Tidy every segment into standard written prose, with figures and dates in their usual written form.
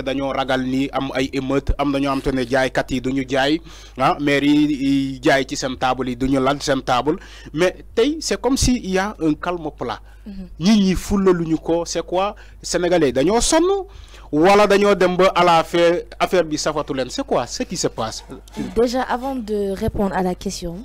dañoo ragal ni am ay émeute am na ñoo xam te ne jaaykat yi duñu jaay maire yi jaay ci seen table yi duñu lal seen table mais tey c'est comme si il y a un calme plat. ñi fulaluñu ko c'est quoi sénégalais dañoo sonn wala dañoo dem ba à la fin affaire bi safatu leen c'est quoi ce qui se passe. Déjà avant de répondre à la question.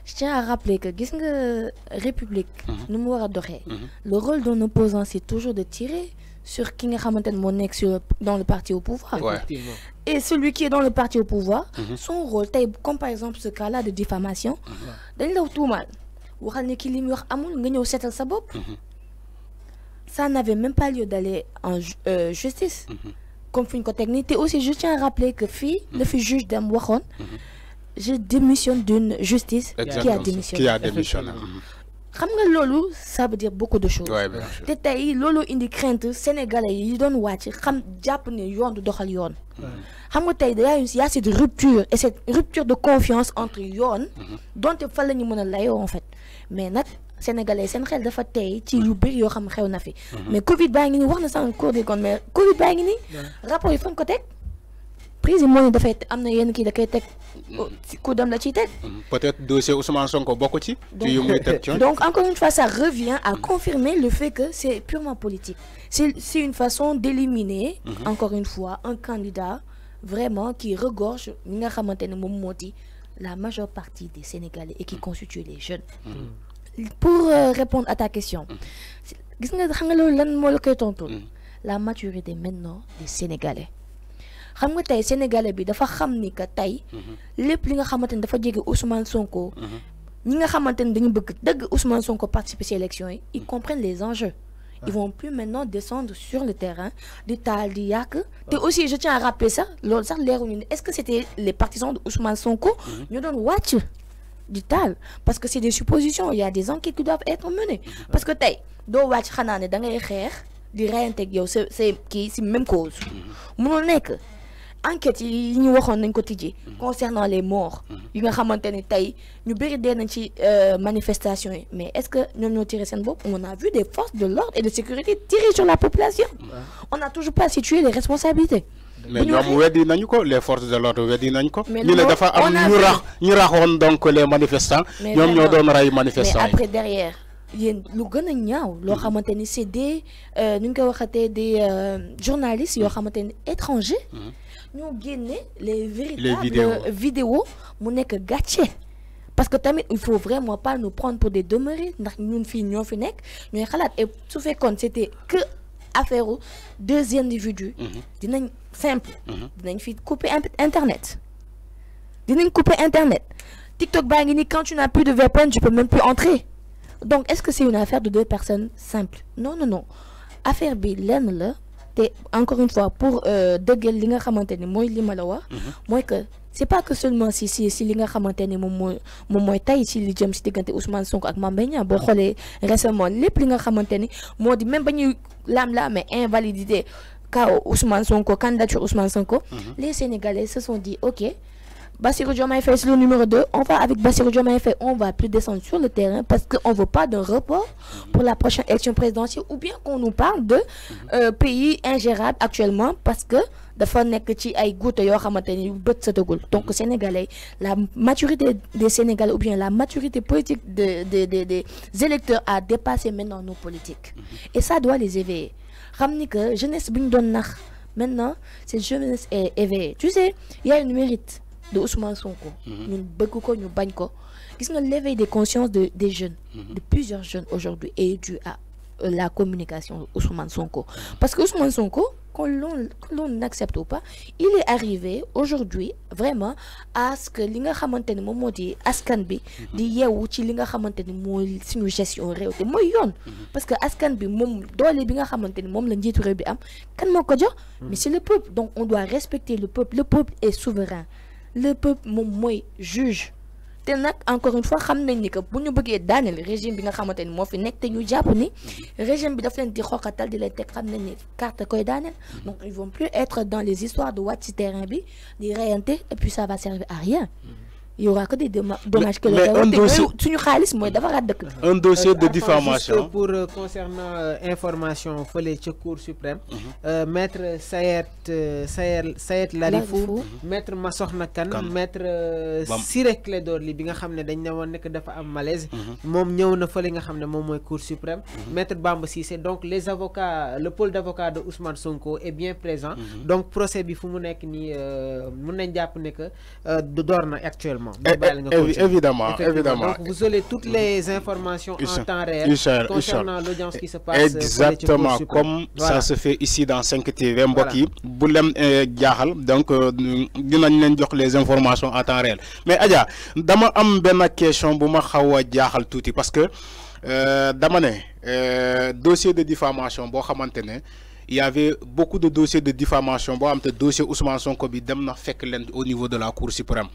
Je tiens à rappeler que gis nga république. nu mu war a doxee. Le rôle d'un opposant c'est toujours de tirer sur qui nga xamante ne moo nekk dans le parti au pouvoir. Ouais. Et celui qui est dans le parti au pouvoir. Son rôle tey comme par exemple ce cas-là de diffamation. dañ la tuumaal waxal ne ki li mu wax amul nga ñëw seetal sa bopp. Ça n'avait même pas lieu d'aller en justice. Comme fin ko technique. Et aussi je tiens à rappeler que le juge dem waxoon. Je démissionne d'une justice. Qui a démissionné. Xam nga loolu ça veut dire beaucoup de choses. te tey loolu indi crainte sénégalais yi doon wàcc xam jàpp ne yoon du doxal yoon. xam nga tey y a cette rupture et cette rupture de confiance entre yoon. donte fa la ñu mën a layoo en fait mais nag sénégalais seen xel dafa tey ci yu bëri yoo xam xew na fi. mais Covid baa ngi nii wax na sànq Cour des comptes mais Covid baa ngi nii. rapport yi fan ko teg. prise moo ne dafay am na yenn kii da koy teg ku dem la ciy teg. peut-être dossier Ousmane Sonko bokk ci. Donc encore une fois ça revient à confirmer le fait que c'est purement politique. C'est une façon d'éliminer encore une fois un candidat vraiment qui regorge ñi nga xamante ne moom moo di la majeure partie des Sénégalais et qui constitue les jeunes. Pour répondre à ta question gis nga xam nga loolu lan moo la koy tontu. La maturité maintenant des Sénégalais. xam nga tey sénégalais bi dafa xam ni que tey lépp li nga xamante ni dafa jege Ousmane Sonko ñi nga xamante ni dañu bëgg dëgg Ousmane Sonko participer ci élection yi ils comprennent les enjeux. Ils vont plus maintenant descendre sur le terrain di taal di yàq te aussi je tiens à rappeler ça loolu sax leeruñu ne est-ce que c'était les partisans de Ousmane Sonko ñu doon wàcc di taal parce que c'est des suppositions il y a des enquêtes qui doivent être menées parce que tey doo wàcc xanaa ne da ngay xeex di reyanteeg yow c'est kii ci même cause mënul nekk enquête yi ñu waxoon nañ ko tijji concernant les morts yi nga xamante ni tey ñu bëri dee nañ ci manifestation yi mais est-ce que ñoom ñoo tiré seen bopp on a vu des forces de l'ordre et de sécurité tirer sur la population on n'a toujours pas situé les responsabilités mais ñoom weddi nañu ko les forces de l'ordre weddi nañu ko ñu ne dafa am ñu raxoon donc les manifestants ñoom ñoo doon rey manifestants mais après derrière yéen lu gën a ñaaw loo xamante ni c'est des nu ñu koy waxatee des journalistes yoo xamante ni étrangers ñoo génne les véritables vidéos mu nekk gàcce parce que tamit il faut vraiment pas nous prendre pour des demeurés ndax ñun fii ñoo fi nekk ñooy xalaat et su fekkoon c'était que affaire deux individus dinañ simple dinañ fi couper internet TikTok baa ngi ni quand tu n'as plus de VPN tu peux même plus entrer donc est-ce que c'est une affaire de deux personnes simples non affaire bi lenn la te encore une fois pour dëggal li nga xamante ni mooy li ma la wax mooy que c'est pas que seulement si li nga xamante ni moom mooy tey si li jëm si diggante Ousmane Sonko ak Mame Mbaye Niang boo xoolee récemment lépp li nga xamante ni moo di même ba ñuy laam-laamee invalidité cas Ousmane Sonko candidature Ousmane Sonko les Sénégalais se sont dit ok Bassirou Diomaye Faye c'est le numéro 2 on va avec Bassirou Diomaye Faye on va plus descendre sur le terrain parce que on veut pas d'un report pour la prochaine élection présidentielle ou bien qu'on nous parle de pays ingérable actuellement parce que dafa nekk ci ay gouttes yoo xamante ni bët sa tëgul donc Sénégalais la maturité des Sénégalais ou bien la maturité politique des électeurs a dépassé maintenant nos politiques et ça doit les éveiller xam ni que jeunesse bi ñu doon nax maintenant cette jeunesse est éveillée tu sais il y a une mérite de Ousmane Sonko ñun bëgg ko ñu bañ ko gis nga l'éveil des consciences des jeunes de plusieurs jeunes aujourd'hui est dû à la communication de Ousmane Sonko parce que Ousmane Sonko qu'on l'on n'accepte ou pas il est arrivé aujourd'hui vraiment à ce que li nga xamante ni moom moo di askan bi di yeewu ci li nga xamante ni mooy suñu gestion réew te mooy yoon parce que askan bi moom doole bi nga xamante ni moom la njiitu réew bi am kan moo ko jox mais c'est le peuple donc on doit respecter le peuple est souverain le peuple moom mooy juge te nag encore une fois xam nañ ni que bu ñu bëggee daaneel régime bi nga xamante ni moo fi nekk te ñu jàpp ni régime bi daf leen di xoqatal di leen teg xam nañ ni carte koy daaneel donc ils vont plus être dans les histoires de wàcc ci terrain bi di reyante et puis ça va servir à rien il y aura que des dommages que un dossier de diffamation pour concernant information fële ca Cour suprême maître Sayed Larifou maître Massokhna Kane maître Ciré Clédor Ly bi nga xam ne dañ ne woon nekk dafa am malaise moom ñëw na fële nga xam ne moom mooy Cour suprême maître Bamba Cissé donc les avocats le pôle d'avocats de Ousmane Sonko est bien présent donc procès bi fu mu nekk nii mën nañ jàpp ne que door na actuellement. Évidemment. Donc vous aurez toutes les informations en temps réel concernant l'audience qui se passe. Exactement comme ça se fait ici dans 5 TV mbokk yi bu leen jaaxal donc dinañ leen jox les informations en temps réel mais Adja dama am benn question bu ma xaw a jaaxal tuuti parce que dama ne dossier de diffamation boo xamante ne il y avait beaucoup de dossiers de diffamation boo xam te dossier Ousmane Sonko bi dem na fekk leen au niveau de la Cour suprême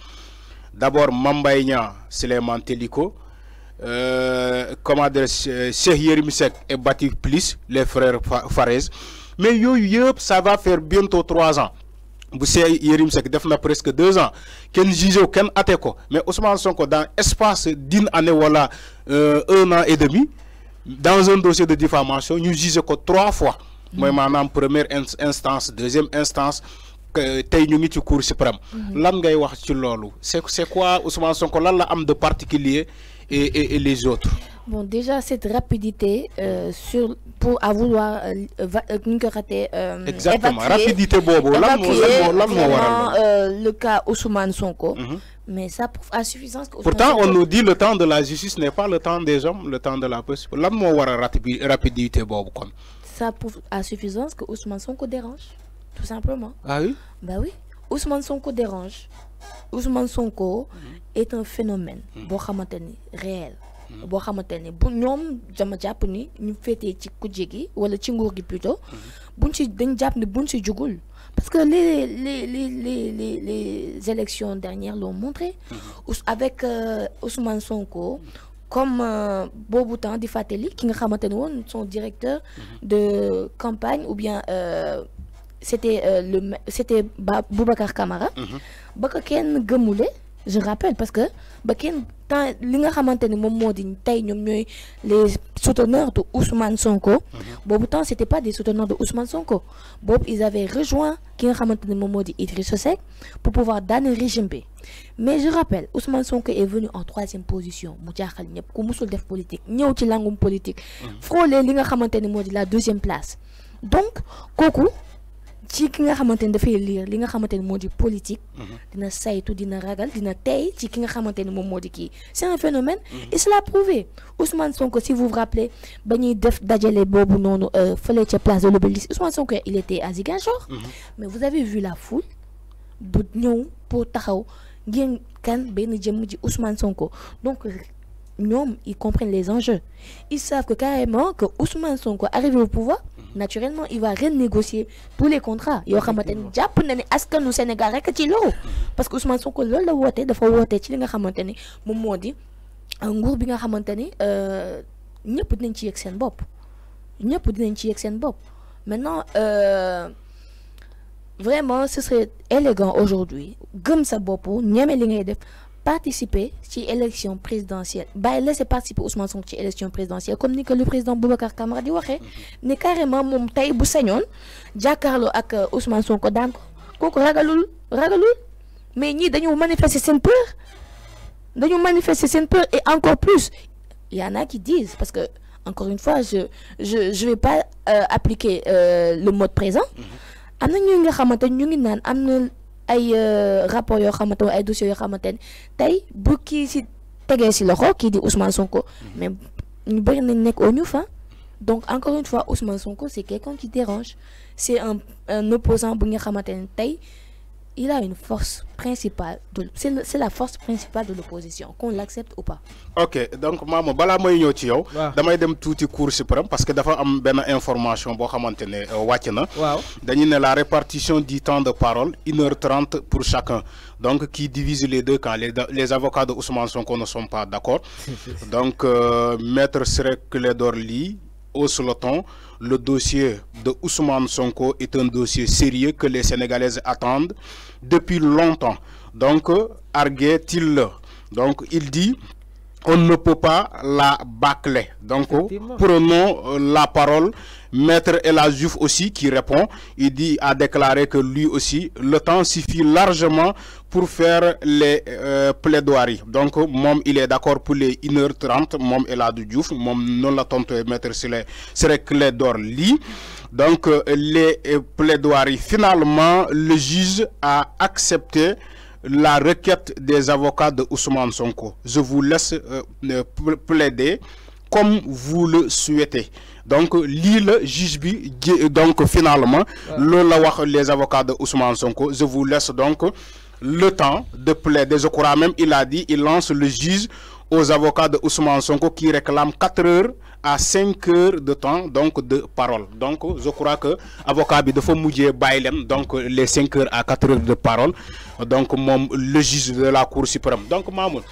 d'abord Mame Mbaye Niang Souleymane Teliko comment dire Cheikh Yérim Seck et Bati Plus les frères Farès mais yooyu yëpp ça va faire bientôt 3 ans bu Cheikh Yérim Seck def na presque 2 ans kenn jugé kenn atte ko mais Ousmane Sonko dans espace d'une année wala 1 an et demi dans un dossier de diffamation ñu jugé ko 3 fois mooy maanaam première instance deuxième instance tey ñu ngi ci Cour suprême lan ngay wax ci loolu c'est quoi Ousmane Sonko lan la am de particulier et les autres. Bon, déjà cette rapidité pour vouloir exactement rapidité bobo le cas Ousmane Sonko. Mais ça prouve à suffisance que pourtant on nous dit le temps de la justice n'est pas le temps des hommes, le temps de la police. Lan moo war a rapidité bobu kon. Ça prouve à suffisance que Ousmane Sonko dérange, tout simplement. Ah oui? Bah oui, Ousmane Sonko dérange. Ousmane Sonko est un phénomène boo xamante ni réel. boo xamante ni bu ñoom dama jàpp ni ñu féetee ci kujje gi wala ci nguur gi plutôt buñ ci dañ jàpp ni buñ ci jugul parce que les élections dernières l'ont montré avec Ousmane Sonko comme boobu temps di fàttali ki nga xamante ni woon son directeur de campagne ou bien c'était Boubacar Camara ba ko kenn gëmule je rappelle parce que ba kenn temps li nga xamante ni moom moo di tey ñoom ñooy les souteneurs de Ousmane Sonko boobu temps c'était pas des souteneurs de Ousmane Sonko boobu ils avaient rejoint ki nga xamante ni moom moo di Idrissa Seck pour pouvoir daane régime bi mais je rappelle Ousmane Sonko est venu en 3e position mu jaaxal ñëpp ku musul def politique ñëw ci langum politique frôler li nga xamante ni moo di la 2e place donc kooku ci ki nga xamante ni dafay lire li nga xamante ni moo di politique dina saytu dina ragal dina tey ci ki nga xamante ni moom moo di kii c'est un phénomène et cela a prouvé Ousmane Sonko si vous vous rappelez ba ñuy def dajale boobu noonu fële ca place de l'Obélisque Ousmane Sonko il était à Ziguinchor mais vous avez vu la foule bu ñëw pour taxaw ngeen kan benn jëmm ji Ousmane Sonko donc ñoom ils comprennent les enjeux ils savent que carrément que Ousmane Sonko arrivé au pouvoir naturellement il va renégocier tous les contrats yoo xamante ni jàpp na ne askanu Sénégal rek ci loolu parce que Ousmane Sonko loolu la woote dafa woote ci li nga xamante ni moom moo di nguur bi nga xamante ni ñëpp dinañ ci yëg seen bopp maintenant vraiment ce serait élégant aujourd'hui gëm sa bopp ñeme li ngay def participer ci élection présidentielle laisser participer Ousmane Sonko ci élection présidentielle comme ni que le président Boubacar Camara di waxee ne carrément moom tey bu sañoon jàkkaarloo ak Ousmane Sonko daan ko kooku ragalul mais ñii dañu manifester seen peur et encore plus il y en a qui disent parce que encore une fois je vais pas appliquer le mode présent am na ñu nga xamante ñu ngi naan am na ay rapport yoo xamante ay dossiers yoo xamante ne tey bu kii si tegee si loxo kii di Ousmane Sonko mais ñu bëri nañ nekk au ñu fa donc encore une fois Ousmane Sonko c'est quelqu'un qui dérange c'est un opposant bu nga xamante ne tey il a une force principale c'est la force principale de l'opposition qu'on l'accepte ou pas. Ok donc maama balaa may ñëw ci yow. damay dem tuuti Cour suprême parce que dafa am benn information boo xamante ne wàcc na. waaw dañu ne la répartition du temps de parole 1h30 pour chacun donc qui divise les deux camps les avocats de Ousmane Sonko ne sont pas d'accord donc maître Ciré Clédor Ly hausse le ton. Le dossier de Ousmane Sonko est un dossier sérieux que les Sénégalaises attendent depuis longtemps. donc arguait-il. Donc il dit on ne peut pas la bâcler. Donc prenons la parole. Maître El Hadji Diouf aussi qui répond, il dit, a déclaré que lui aussi, le temps suffit largement pour faire les plaidoiries. Donc, mom, il est d'accord pour les 1h30, mom El Hadji Diouf, mom non la tonte Maître Ciré Clédor Ly. Donc, les plaidoiries, finalement, le juge a accepté la requête des avocats de Ousmane Sonko. Je vous laisse plaider comme vous le souhaitez. Donc, l'île juge bi, donc finalement, les avocats de Ousmane Sonko, je vous laisse donc le temps de plaider. Je crois même, il a dit, il lance le juge aux avocats de Ousmane Sonko qui réclament 4 heures à 5 heures de temps donc de parole. Donc, je crois que avocat bi dafa mujjé baylem donc les 5 heures à 4 heures de parole. Donc, le juge de la Cour suprême. Donc, Mamoud,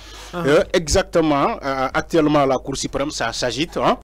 exactement, actuellement la Cour suprême, ça s'agite. Hein?